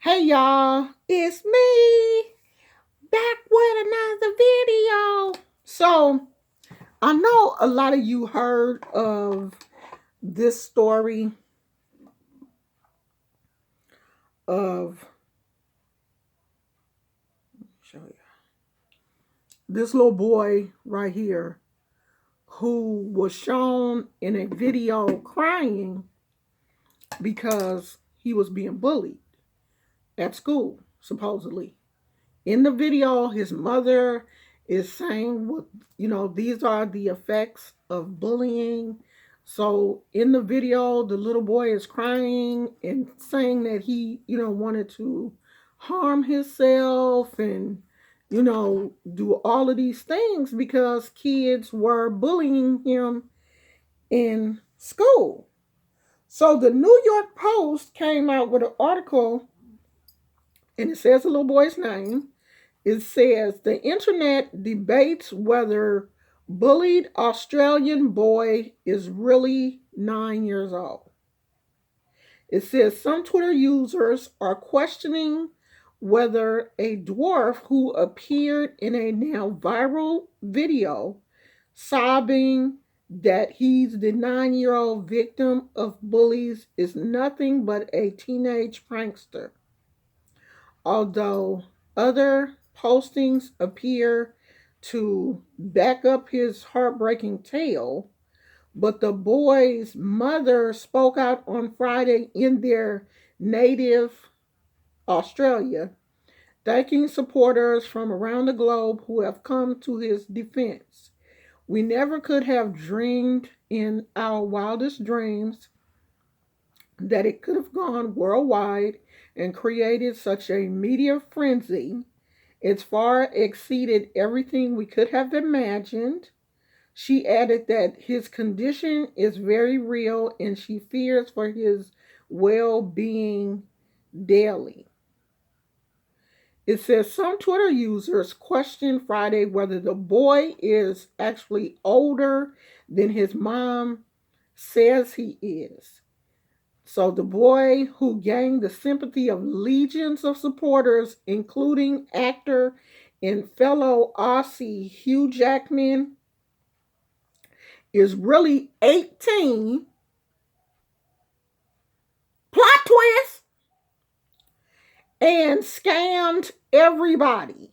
Hey y'all, it's me back with another video. So, I know a lot of you heard of this story of show you this little boy right here who was shown in a video crying because he was being bullied at school, supposedly. In the video, his mother is saying, "What these are the effects of bullying." So in the video, the little boy is crying and saying that he, wanted to harm himself and, do all of these things because kids were bullying him in school. So the New York Post came out with an article, and it says the little boy's name. It says the internet debates whether bullied Australian boy is really 9 years old. It says some Twitter users are questioning whether a dwarf who appeared in a now viral video sobbing that he's the 9-year-old victim of bullies is nothing but a teenage prankster. Although other postings appear to back up his heartbreaking tale, but the boy's mother spoke out on Friday in their native Australia, thanking supporters from around the globe who have come to his defense. We never could have dreamed in our wildest dreams that it could have gone worldwide and created such a media frenzy. It's far exceeded everything we could have imagined. She added that his condition is very real and she fears for his well being daily. It says some Twitter users questioned Friday whether the boy is actually older than his mom says he is. So the boy who gained the sympathy of legions of supporters, including actor and fellow Aussie Hugh Jackman, is really 18. Plot twist! And scammed everybody.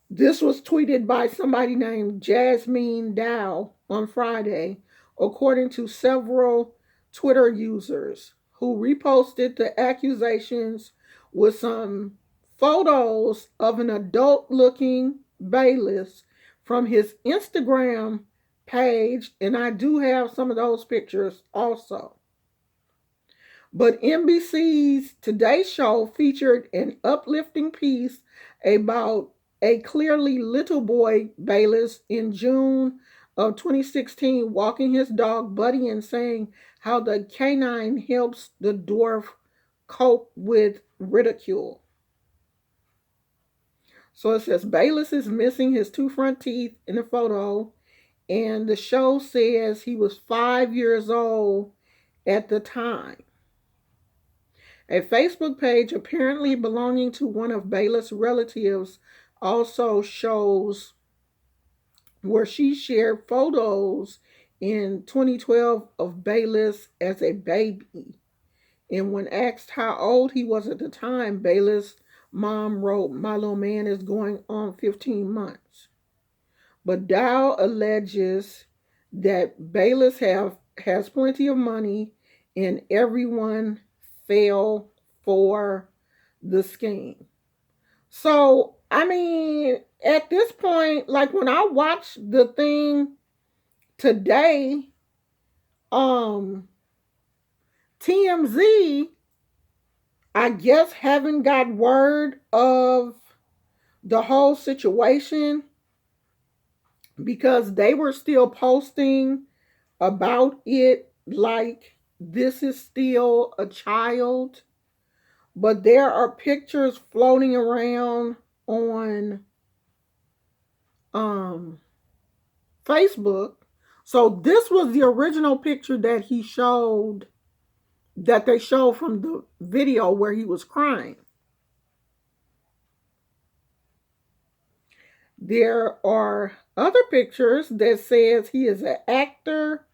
This was tweeted by somebody named Jasmine Dow on Friday, according to several Twitter users who reposted the accusations with some photos of an adult looking Bayless from his Instagram page. And I do have some of those pictures also. But NBC's Today Show featured an uplifting piece about a clearly little boy Bayless in June of 2016 walking his dog Buddy and saying how the canine helps the dwarf cope with ridicule. So it says Bayless is missing his two front teeth in the photo, and the show says he was 5 years old at the time. A Facebook page apparently belonging to one of Bayless' relatives also shows where she shared photos in 2012 of Bayless as a baby. And when asked how old he was at the time, Bayless' mom wrote, "My little man is going on 15 months." But Dow alleges that Bayless has plenty of money and everyone fell for the scheme. So, I mean, at this point, like when I watched the thing today, um, TMZ, I guess, haven't got word of the whole situation because they were still posting about it like this is still a child. But there are pictures floating around on um, Facebook. So this was the original picture that he showed that they showed from the video where he was crying. There are other pictures that says he is an actor,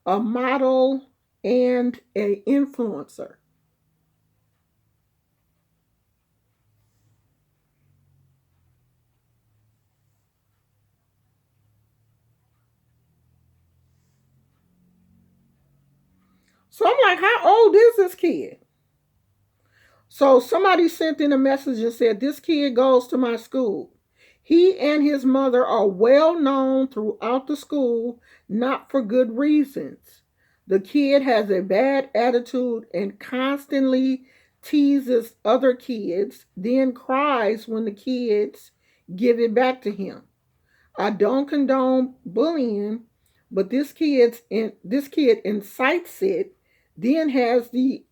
a model, and an influencer. So I'm like, how old is this kid? So somebody sent in a message and said, this kid goes to my school. He and his mother are well known throughout the school, not for good reasons. The kid has a bad attitude and constantly teases other kids, then cries when the kids give it back to him. I don't condone bullying, but this kid incites it, then has the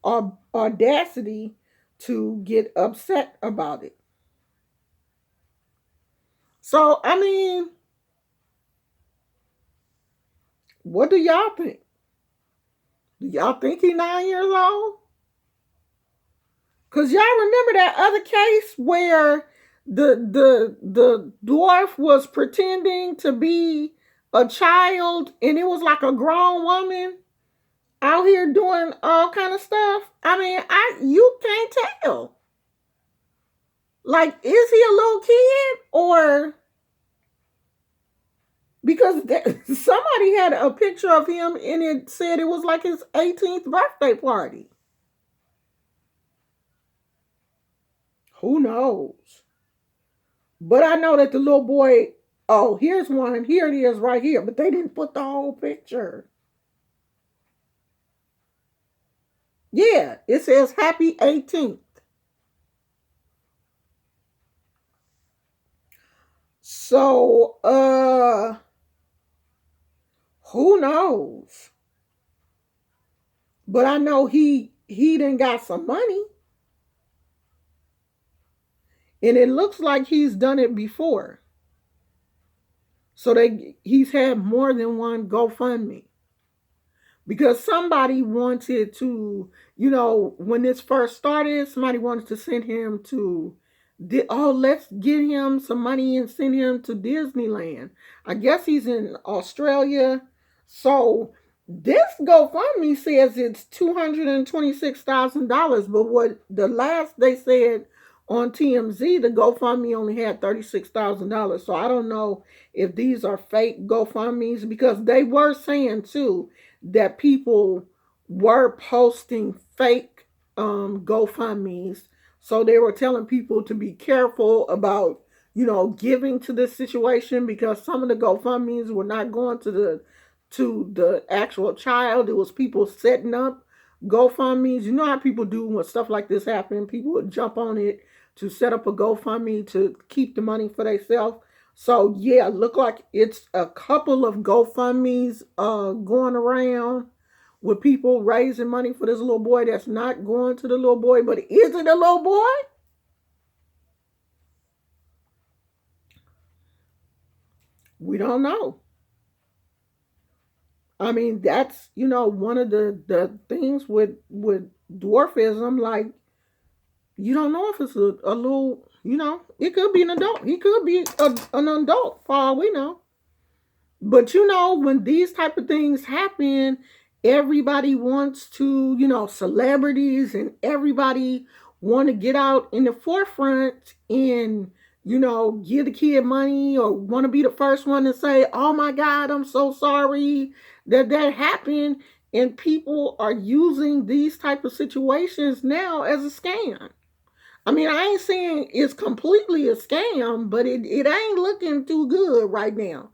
audacity to get upset about it. So I mean, what do y'all think? Do y'all think he's 9 years old? Cause y'all remember that other case where the dwarf was pretending to be a child and it was like a grown woman out here doing all kind of stuff. I mean, you can't tell. Like, is he a little kid or because somebody had a picture of him and it said it was like his 18th birthday party. Who knows? But I know that the little boy, oh, here's one. Here it is right here. But they didn't put the whole picture. Yeah, it says happy 18th. So, who knows? But I know he done got some money. And it looks like he's done it before. So he's had more than one GoFundMe. Because somebody wanted to, when this first started, somebody wanted to send him to, oh, let's get him some money and send him to Disneyland. I guess he's in Australia. So this GoFundMe says it's $226,000, but what the last they said on TMZ, the GoFundMe only had $36,000. So I don't know if these are fake GoFundMes because they were saying too that people were posting fake GoFundMes. So they were telling people to be careful about, giving to this situation because some of the GoFundMes were not going to the actual child. It was people setting up GoFundMes. You know how people do when stuff like this happen. People would jump on it to set up a GoFundMe to keep the money for themselves. So yeah, look like it's a couple of GoFundMes going around with people raising money for this little boy that's not going to the little boy, but is it a little boy? We don't know. I mean, that's one of the things with dwarfism. Like, you don't know if it's a little. It could be an adult. He could be an adult for all we know. But when these type of things happen, everybody wants to, celebrities and everybody want to get out in the forefront and, give the kid money or want to be the first one to say, oh my God, I'm so sorry that happened. And people are using these type of situations now as a scam. I mean, I ain't saying it's completely a scam, but it ain't looking too good right now.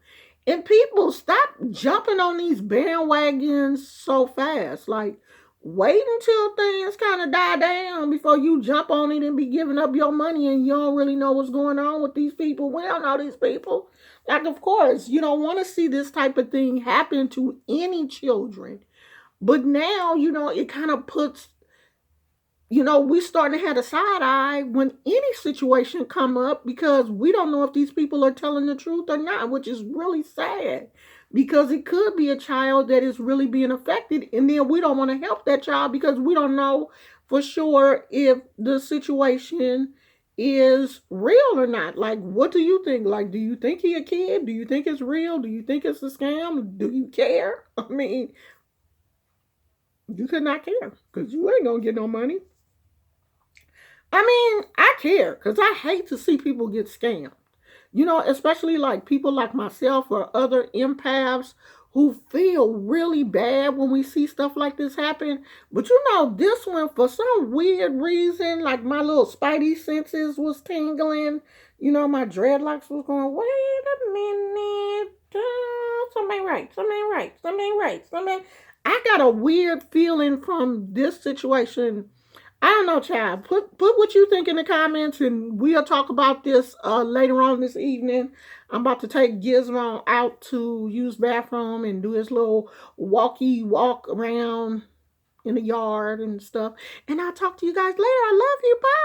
And people stop jumping on these bandwagons so fast. Like, wait until things kind of die down before you jump on it and be giving up your money and you don't really know what's going on with these people. We don't know these people. Like, of course, you don't want to see this type of thing happen to any children. But now, it kind of puts we starting to have a side eye when any situation come up because we don't know if these people are telling the truth or not, which is really sad because it could be a child that is really being affected, and then we don't want to help that child because we don't know for sure if the situation is real or not. Like, what do you think? Like, do you think he a kid? Do you think it's real? Do you think it's a scam? Do you care? I mean, you could not care because you ain't gonna get no money. I mean, I care because I hate to see people get scammed. Especially like people like myself or other empaths who feel really bad when we see stuff like this happen. But this one, for some weird reason, like my little spidey senses was tingling. My dreadlocks was going, wait a minute. Something ain't right. Something ain't right. Something ain't right. Something. I got a weird feeling from this situation. I don't know, child. Put what you think in the comments, and we'll talk about this later on this evening. I'm about to take Gizmo out to use bathroom and do his little walk around in the yard and stuff. And I'll talk to you guys later. I love you. Bye.